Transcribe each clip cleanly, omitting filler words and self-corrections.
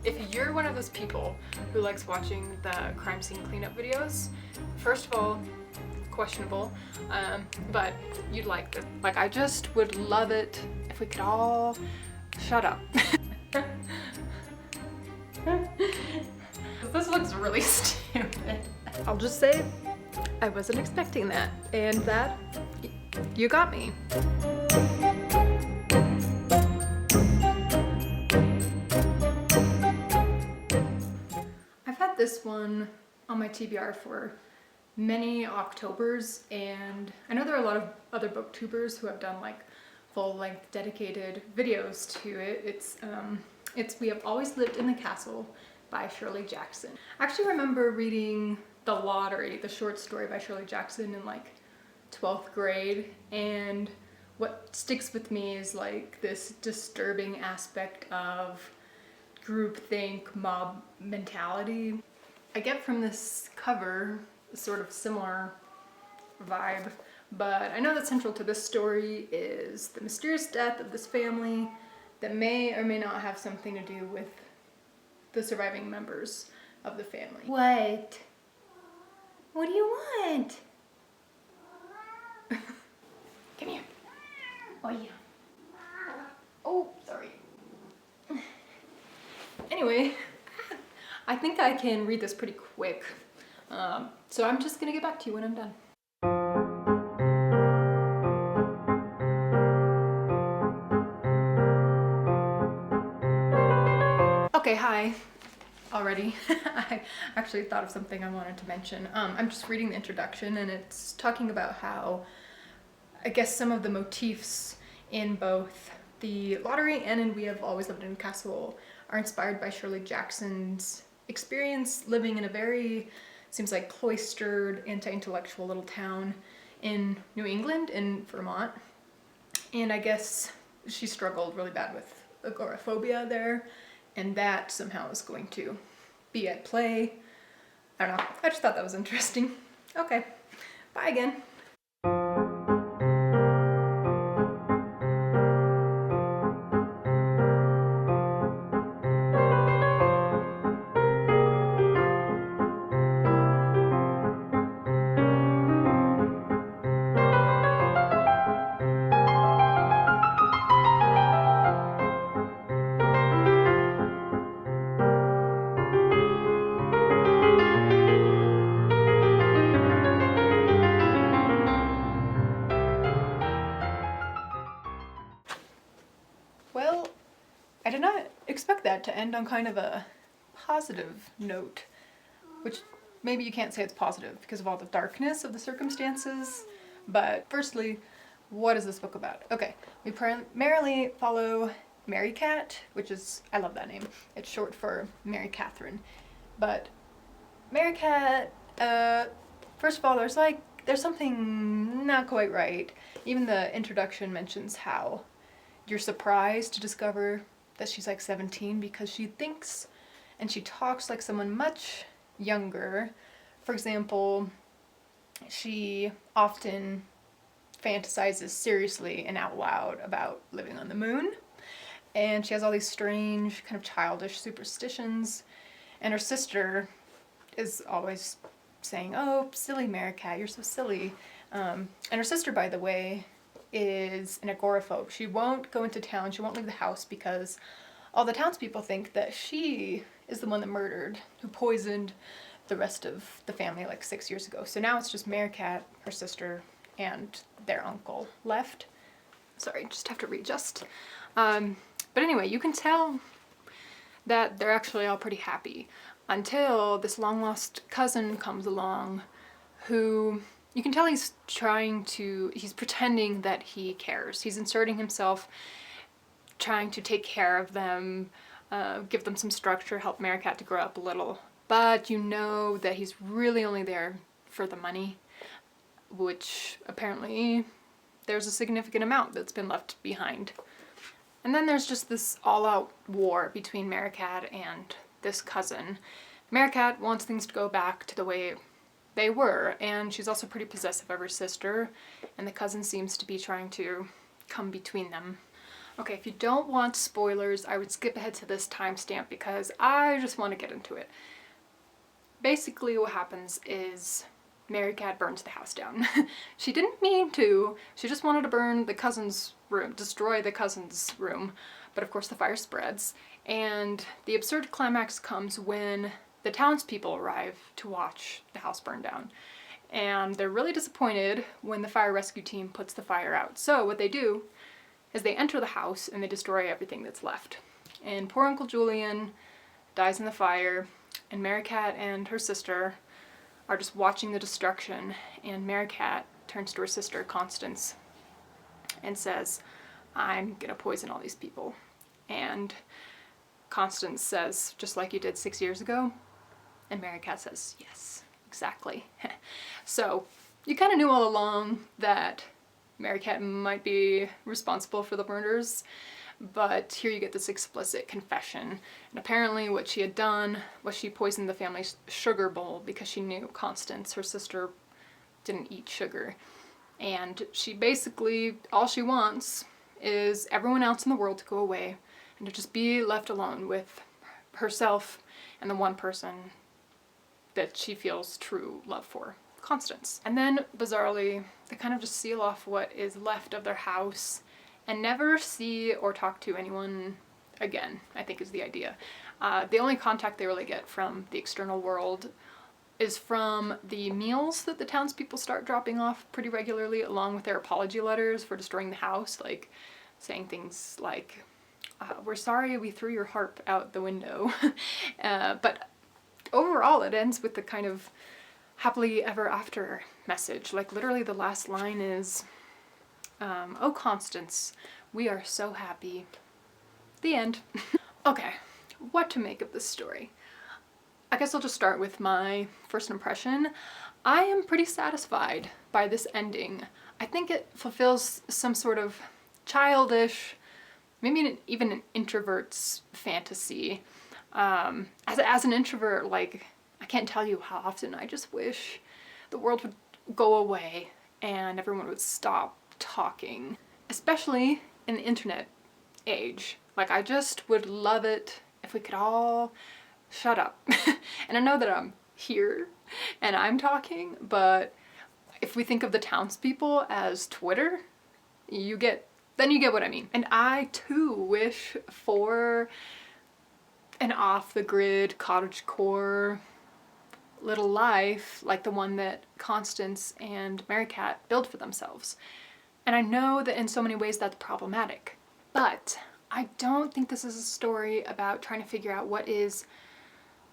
If you're one of those people who likes watching the crime scene cleanup videos, first of all, questionable, but you'd like it. Like, I just would love it if we could all shut up. This looks really stupid. I'll just say I wasn't expecting that, and that you got me. I've had this one on my TBR for many Octobers, and I know there are a lot of other booktubers who have done like full-length dedicated videos to it. It's We Have Always Lived in the Castle by Shirley Jackson. I actually remember reading The Lottery, the short story by Shirley Jackson, in like 12th grade, and what sticks with me is like this disturbing aspect of groupthink, mob mentality. I get from this cover a sort of similar vibe, but I know that central to this story is the mysterious death of this family that may or may not have something to do with the surviving members of the family. What? What do you want? Come here. Oh yeah. Oh, sorry. Anyway, I think I can read this pretty quick. So I'm just gonna get back to you when I'm done. Okay, hi. Already. I actually thought of something I wanted to mention. I'm just reading the introduction, and it's talking about how, I guess, some of the motifs in both The Lottery and in We Have Always Lived in a Castle are inspired by Shirley Jackson's experience living in a very, seems like, cloistered, anti-intellectual little town in New England, in Vermont. And I guess she struggled really bad with agoraphobia there, and that somehow is going to be at play. I don't know, I just thought that was interesting. Okay, bye again. Well, I did not expect that to end on kind of a positive note, which maybe you can't say it's positive because of all the darkness of the circumstances, but firstly, what is this book about? Okay, we primarily follow Mary Cat, which is, I love that name. It's short for Mary Catherine. But Mary Cat, first of all, there's something not quite right. Even the introduction mentions how you're surprised to discover that she's like 17 because she thinks and she talks like someone much younger. For example, she often fantasizes seriously and out loud about living on the moon, and she has all these strange kind of childish superstitions, and her sister is always saying, "Oh, silly Mary Cat, you're so silly." And her sister, by the way, is an agoraphobe. She won't go into town, she won't leave the house because all the townspeople think that she is the one that murdered, who poisoned the rest of the family like 6 years ago. So now it's just Mary Cat, her sister, and their uncle left. Sorry, just have to readjust. But anyway, you can tell that they're actually all pretty happy until this long-lost cousin comes along who, you can tell he's pretending that he cares. He's inserting himself, trying to take care of them, give them some structure, help Mary Cat to grow up a little. But you know that he's really only there for the money, which apparently there's a significant amount that's been left behind. And then there's just this all-out war between Mary Cat and this cousin. Mary Cat wants things to go back to the way they were, and she's also pretty possessive of her sister, and the cousin seems to be trying to come between them. Okay, if you don't want spoilers, I would skip ahead to this timestamp because I just want to get into it. Basically what happens is Mary Cat burns the house down. She didn't mean to, she just wanted to burn the cousin's room, destroy the cousin's room, but of course the fire spreads, and the absurd climax comes when the townspeople arrive to watch the house burn down. And they're really disappointed when the fire rescue team puts the fire out. So what they do is they enter the house and they destroy everything that's left. And poor Uncle Julian dies in the fire, and Mary Cat and her sister are just watching the destruction, and Mary Cat turns to her sister, Constance, and says, I'm gonna poison all these people. And Constance says, just like you did 6 years ago? And Mary Cat says, yes, exactly. So you kind of knew all along that Mary Cat might be responsible for the murders, but here you get this explicit confession. And apparently what she had done was she poisoned the family's sugar bowl because she knew Constance, her sister, didn't eat sugar. And she basically, all she wants is everyone else in the world to go away and to just be left alone with herself and the one person that she feels true love for, Constance. And then, bizarrely, they kind of just seal off what is left of their house and never see or talk to anyone again, I think is the idea. The only contact they really get from the external world is from the meals that the townspeople start dropping off pretty regularly, along with their apology letters for destroying the house, like saying things like, we're sorry we threw your harp out the window. But overall it ends with the kind of happily ever after message. Like literally the last line is, oh Constance, we are so happy. The end. Okay, what to make of this story? I guess I'll just start with my first impression. I am pretty satisfied by this ending. I think it fulfills some sort of childish, maybe even an introvert's fantasy. As an introvert, like, I can't tell you how often I just wish the world would go away and everyone would stop talking, especially in the internet age. Like, I just would love it if we could all shut up. And I know that I'm here and I'm talking, but if we think of the townspeople as Twitter, then you get what I mean. And I too wish for an off-the-grid cottagecore little life like the one that Constance and Mary Cat build for themselves. And I know that in so many ways that's problematic, but I don't think this is a story about trying to figure out what is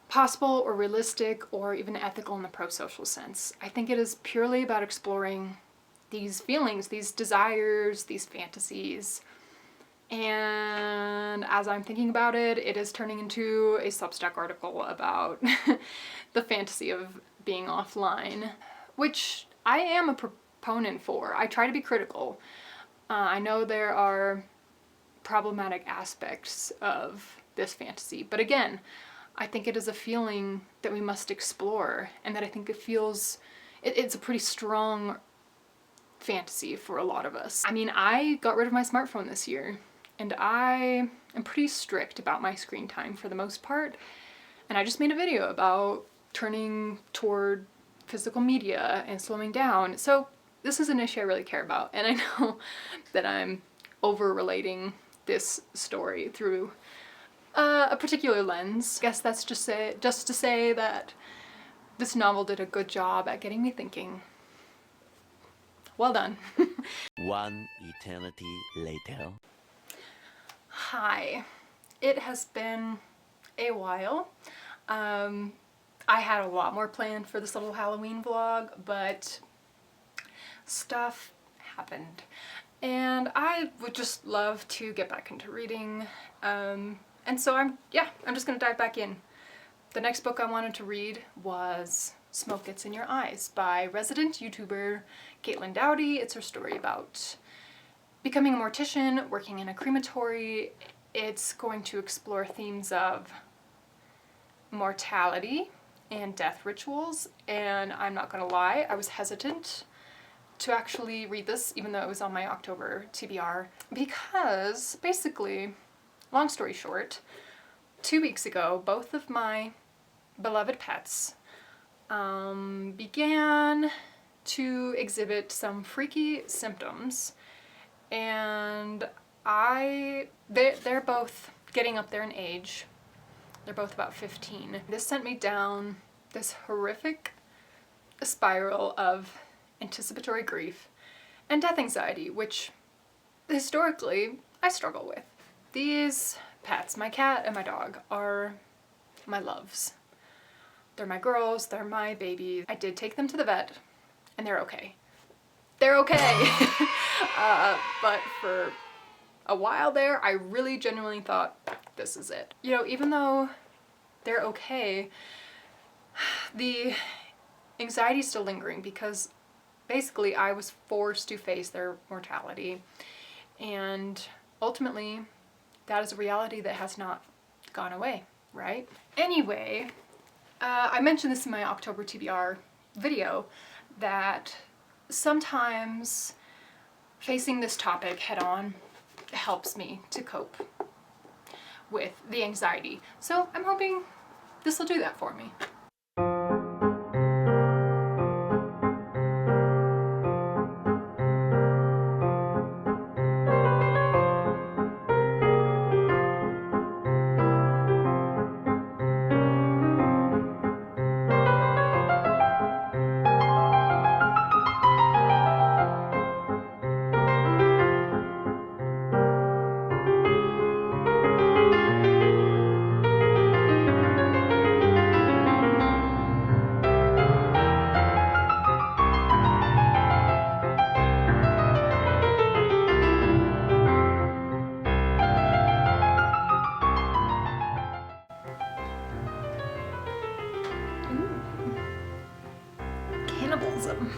possible or realistic or even ethical in the pro-social sense. I think it is purely about exploring these feelings, these desires, these fantasies. And as I'm thinking about it, it is turning into a Substack article about the fantasy of being offline, which I am a proponent for. I try to be critical. I know there are problematic aspects of this fantasy, but again, I think it is a feeling that we must explore, and that I think it's a pretty strong fantasy for a lot of us. I mean, I got rid of my smartphone this year, and I am pretty strict about my screen time for the most part, and I just made a video about turning toward physical media and slowing down. So this is an issue I really care about, and I know that I'm over-relating this story through a particular lens. I guess that's just to say that this novel did a good job at getting me thinking. Well done. One eternity later. Hi. It has been a while. I had a lot more planned for this little Halloween vlog, but stuff happened. And I would just love to get back into reading. And so I'm just gonna dive back in. The next book I wanted to read was Smoke Gets in Your Eyes by resident YouTuber Caitlin Doughty. It's her story about becoming a mortician, working in a crematory. It's going to explore themes of mortality and death rituals, and I'm not gonna lie, I was hesitant to actually read this, even though it was on my October TBR, because basically, long story short, 2 weeks ago, both of my beloved pets began to exhibit some freaky symptoms, and they're both getting up there in age. They're both about 15. This sent me down this horrific spiral of anticipatory grief and death anxiety, which historically I struggle with. These pets, my cat and my dog, are my loves. They're my girls, they're my babies. I did take them to the vet, and they're okay. They're okay! But for a while there, I really genuinely thought, this is it. You know, even though they're okay, the anxiety's still lingering because basically I was forced to face their mortality, and ultimately that is a reality that has not gone away, right? Anyway, I mentioned this in my October TBR video, that sometimes facing this topic head on helps me to cope with the anxiety. So I'm hoping this will do that for me. Cannibalism.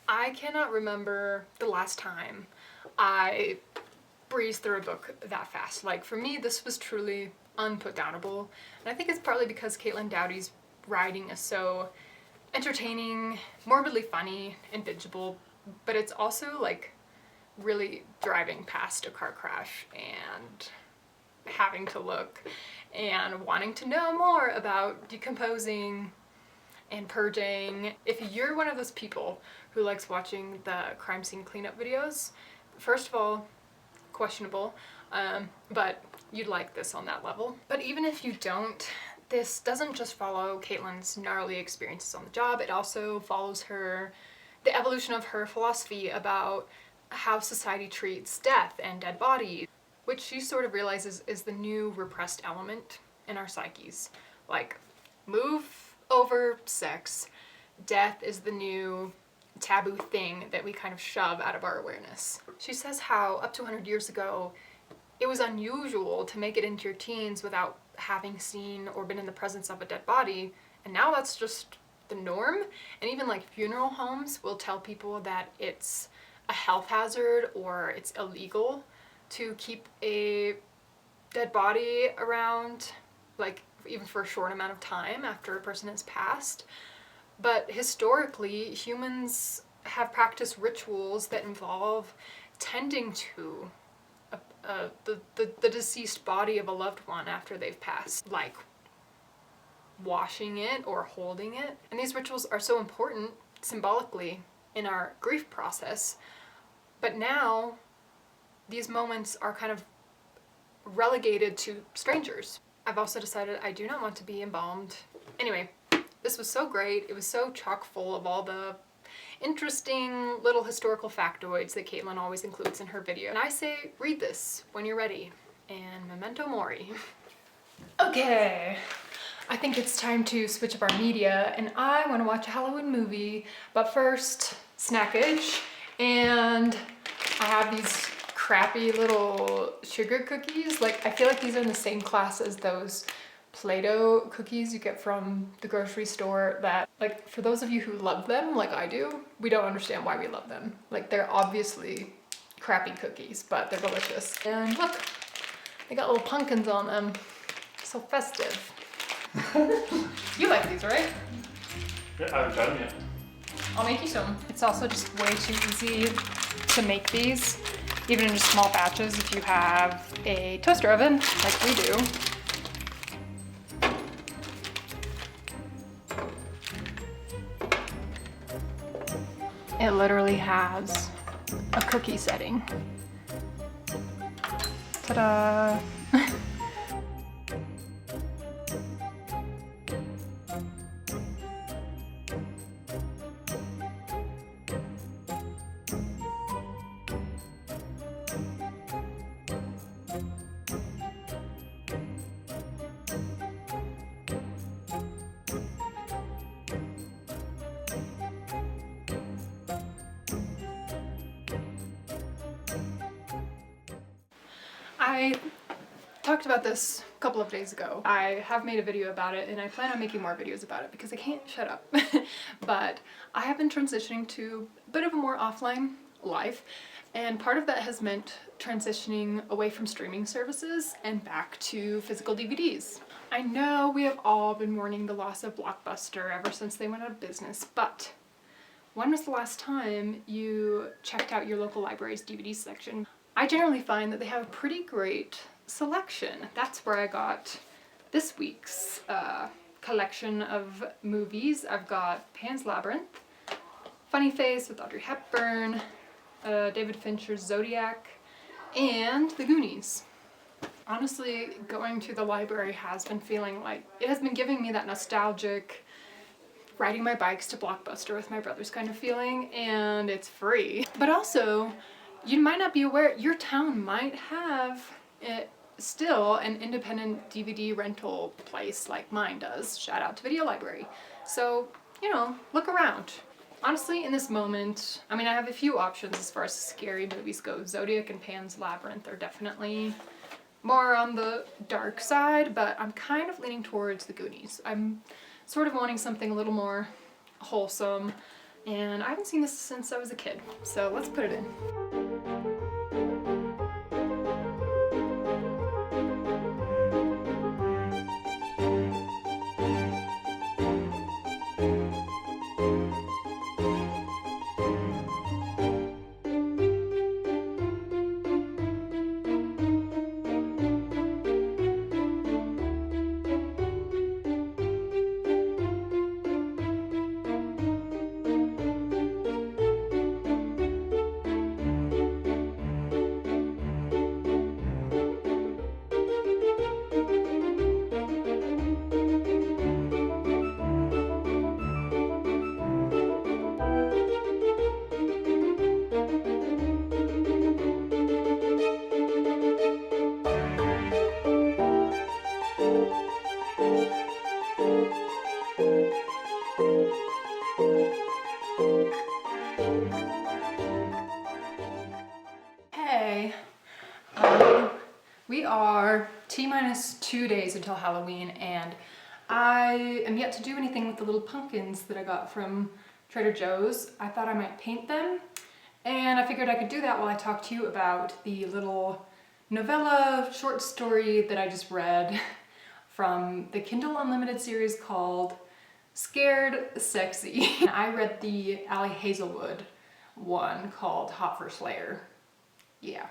I cannot remember the last time I breezed through a book that fast. Like, for me, this was truly unputdownable. And I think it's partly because Caitlin Doughty's writing is so entertaining, morbidly funny, and bingeable, but it's also like really driving past a car crash and having to look and wanting to know more about decomposing and purging. If you're one of those people who likes watching the crime scene cleanup videos, first of all, questionable, but you'd like this on that level. But even if you don't, this doesn't just follow Caitlin's gnarly experiences on the job, it also follows the evolution of her philosophy about how society treats death and dead bodies, which she sort of realizes is the new repressed element in our psyches. Like, move over sex, death is the new taboo thing that we kind of shove out of our awareness. She says how up to 100 years ago, it was unusual to make it into your teens without having seen or been in the presence of a dead body, and now that's just the norm. And even like funeral homes will tell people that it's a health hazard or it's illegal to keep a dead body around, like even for a short amount of time after a person has passed. But historically, humans have practiced rituals that involve tending to the deceased body of a loved one after they've passed, like washing it or holding it. And these rituals are so important symbolically in our grief process, but now these moments are kind of relegated to strangers. I've also decided I do not want to be embalmed. Anyway, this was so great. It was so chock full of all the interesting little historical factoids that Caitlin always includes in her video. And I say, read this when you're ready. And memento mori. Okay, I think it's time to switch up our media, and I want to watch a Halloween movie. But first, snackage. And I have these crappy little sugar cookies. Like, I feel like these are in the same class as those Play-Doh cookies you get from the grocery store that, like, for those of you who love them, like I do, we don't understand why we love them. Like, they're obviously crappy cookies, but they're delicious. And look, they got little pumpkins on them. So festive. You like these, right? Yeah, I haven't tried them yet. I'll make you some. It's also just way too easy to make these, even in just small batches if you have a toaster oven like we do. It literally has a cookie setting. Ta-da! I talked about this a couple of days ago. I have made a video about it and I plan on making more videos about it because I can't shut up. But I have been transitioning to a bit of a more offline life, and part of that has meant transitioning away from streaming services and back to physical DVDs. I know we have all been mourning the loss of Blockbuster ever since they went out of business, but when was the last time you checked out your local library's DVD section? I generally find that they have a pretty great selection. That's where I got this week's collection of movies. I've got Pan's Labyrinth, Funny Face with Audrey Hepburn, David Fincher's Zodiac, and The Goonies. Honestly, going to the library has been feeling like, it has been giving me that nostalgic riding my bikes to Blockbuster with my brothers kind of feeling, and it's free. But also, you might not be aware, your town might have still an independent DVD rental place like mine does. Shout out to Video Library. So, you know, look around. Honestly, in this moment, I mean, I have a few options as far as scary movies go. Zodiac and Pan's Labyrinth are definitely more on the dark side, but I'm kind of leaning towards The Goonies. I'm sort of wanting something a little more wholesome, and I haven't seen this since I was a kid, so let's put it in. Hey, we are T-minus 2 days until Halloween, and I am yet to do anything with the little pumpkins that I got from Trader Joe's. I thought I might paint them, and I figured I could do that while I talk to you about the little novella short story that I just read from the Kindle Unlimited series called Scared Sexy. I read the Ali Hazelwood one called Hot First Layer. Yeah.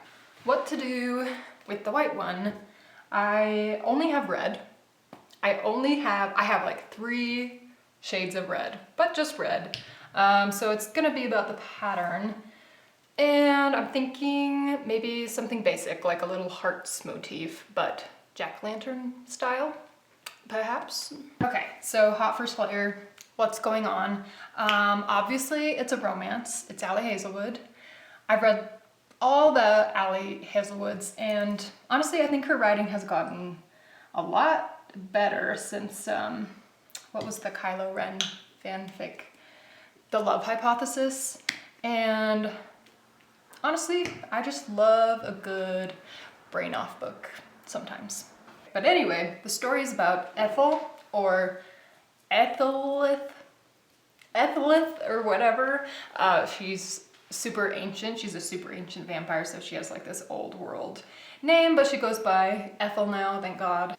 What to do with the white one? I only have red. I have like 3 shades of red, but just red. So it's gonna be about the pattern. And I'm thinking maybe something basic, like a little hearts motif, but jack-o'-lantern style, perhaps. Okay, so Hot First Layer, what's going on? Obviously it's a romance. It's Ali Hazelwood. I've read all the Ali Hazelwoods, and honestly I think her writing has gotten a lot better since, what was the Kylo Ren fanfic? The Love Hypothesis. And Honestly, I just love a good brain off book sometimes. But anyway, the story is about Ethel, or Ethelith or whatever. She's super ancient. She's a super ancient vampire, so she has like this old world name, but she goes by Ethel now, thank God.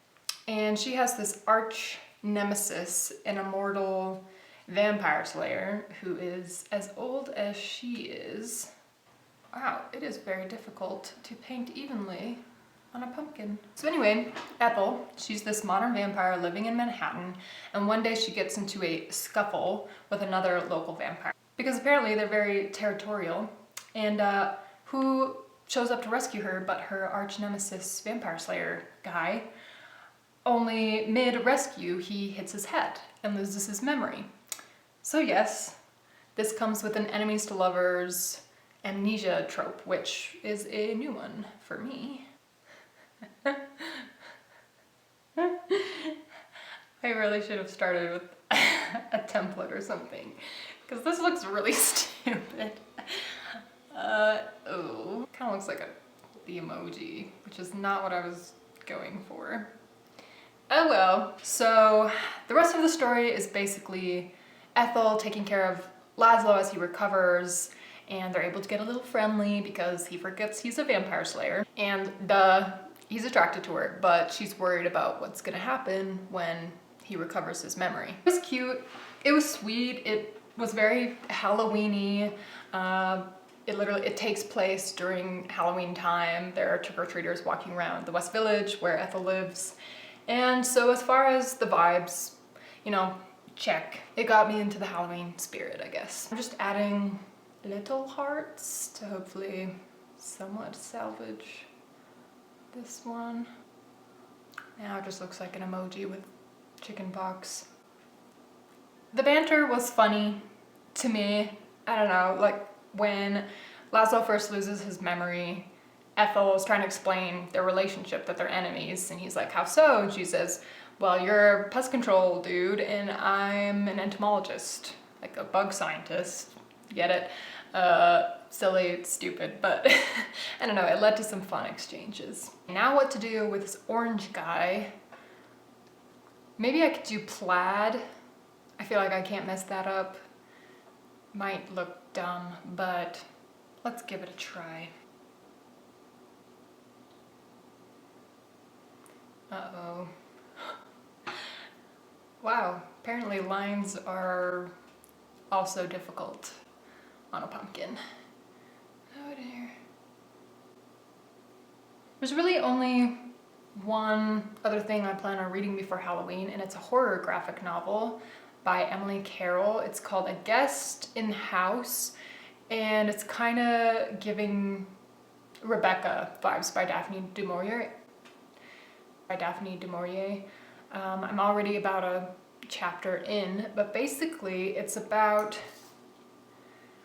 And she has this arch nemesis, an immortal vampire slayer who is as old as she is. Wow, it is very difficult to paint evenly on a pumpkin. So anyway, Ethel, she's this modern vampire living in Manhattan, and one day she gets into a scuffle with another local vampire. Because apparently they're very territorial, and who shows up to rescue her but her arch nemesis vampire slayer guy. Only mid-rescue, he hits his head and loses his memory. So yes, this comes with an enemies to lovers amnesia trope, which is a new one for me. I really should have started with a template or something, because this looks really stupid. Oh, kind of looks like the emoji, which is not what I was going for. Oh well. So the rest of the story is basically Ethel taking care of Laszlo as he recovers, and they're able to get a little friendly because he forgets he's a vampire slayer, and he's attracted to her, but she's worried about what's gonna happen when he recovers his memory. It was cute, it was sweet, it was very Halloween-y. It takes place during Halloween time. There are trick-or-treaters walking around the West Village where Ethel lives. And so as far as the vibes, you know, check. It got me into the Halloween spirit, I guess. I'm just adding little hearts to hopefully somewhat salvage this one. Now it just looks like an emoji with chicken pox. The banter was funny to me. I don't know, like when Laszlo first loses his memory, Ethel is trying to explain their relationship, that they're enemies, and he's like, how so? And she says, well, you're a pest control dude and I'm an entomologist, like a bug scientist. Get it? Silly, it's stupid, but I don't know, it led to some fun exchanges. Now what to do with this orange guy? Maybe I could do plaid. I feel like I can't mess that up. Might look dumb, but let's give it a try. Uh-oh. Wow, apparently lines are also difficult on a pumpkin. Oh dear. There's really only one other thing I plan on reading before Halloween, and it's a horror graphic novel by Emily Carroll. It's called A Guest in the House, and it's kind of giving Rebecca vibes by Daphne du Maurier. I'm already about a chapter in, but basically it's about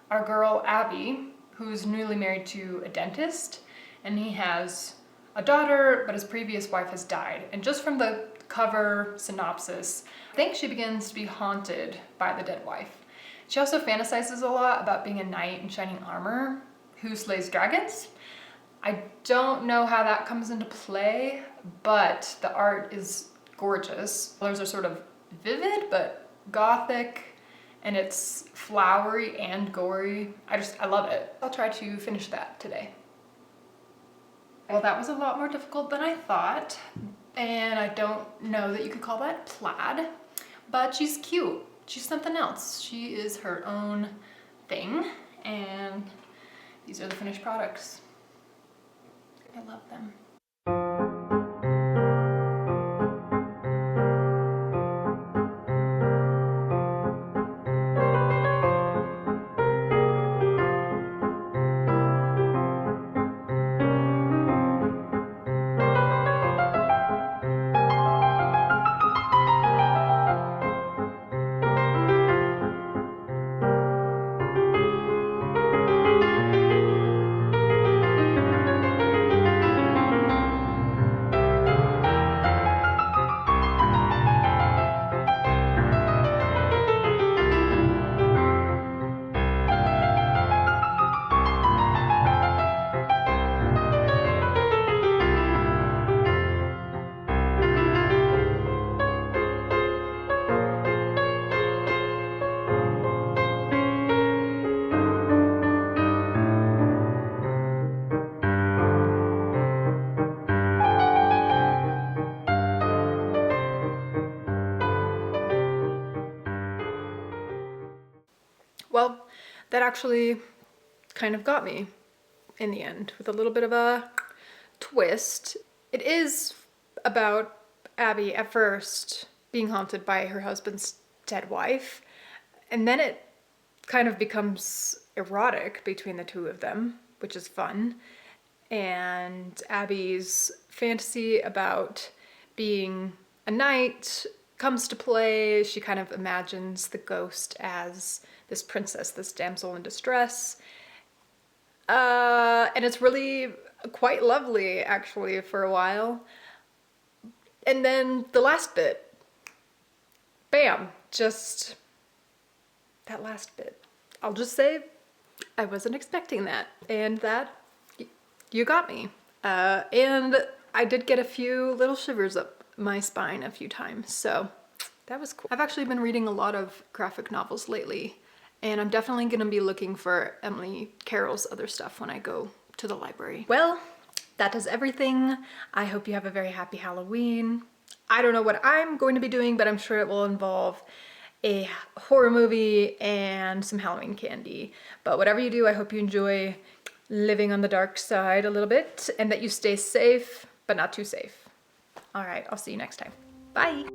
our girl Abby, who's newly married to a dentist, and he has a daughter, but his previous wife has died. And just from the cover synopsis, I think she begins to be haunted by the dead wife. She also fantasizes a lot about being a knight in shining armor who slays dragons. I don't know how that comes into play, but the art is gorgeous. Colors are sort of vivid, but gothic, and it's flowery and gory. I love it. I'll try to finish that today. Well, that was a lot more difficult than I thought, and I don't know that you could call that plaid, but she's cute. She's something else. She is her own thing, and these are the finished products. I love them. that actually kind of got me in the end with a little bit of a twist. It is about Abby at first being haunted by her husband's dead wife, and then it kind of becomes erotic between the two of them, which is fun. And Abby's fantasy about being a knight comes to play. She kind of imagines the ghost as this princess, this damsel in distress. And it's really quite lovely, actually, for a while. And then the last bit, bam, just that last bit. I'll just say I wasn't expecting that, and that you got me. And I did get a few little shivers up my spine a few times, so that was cool. I've actually been reading a lot of graphic novels lately, and I'm definitely gonna be looking for Emily Carroll's other stuff when I go to the library. Well, that does everything. I hope you have a very happy Halloween. I don't know what I'm going to be doing, but I'm sure it will involve a horror movie and some Halloween candy. But whatever you do, I hope you enjoy living on the dark side a little bit and that you stay safe, but not too safe. All right, I'll see you next time. Bye.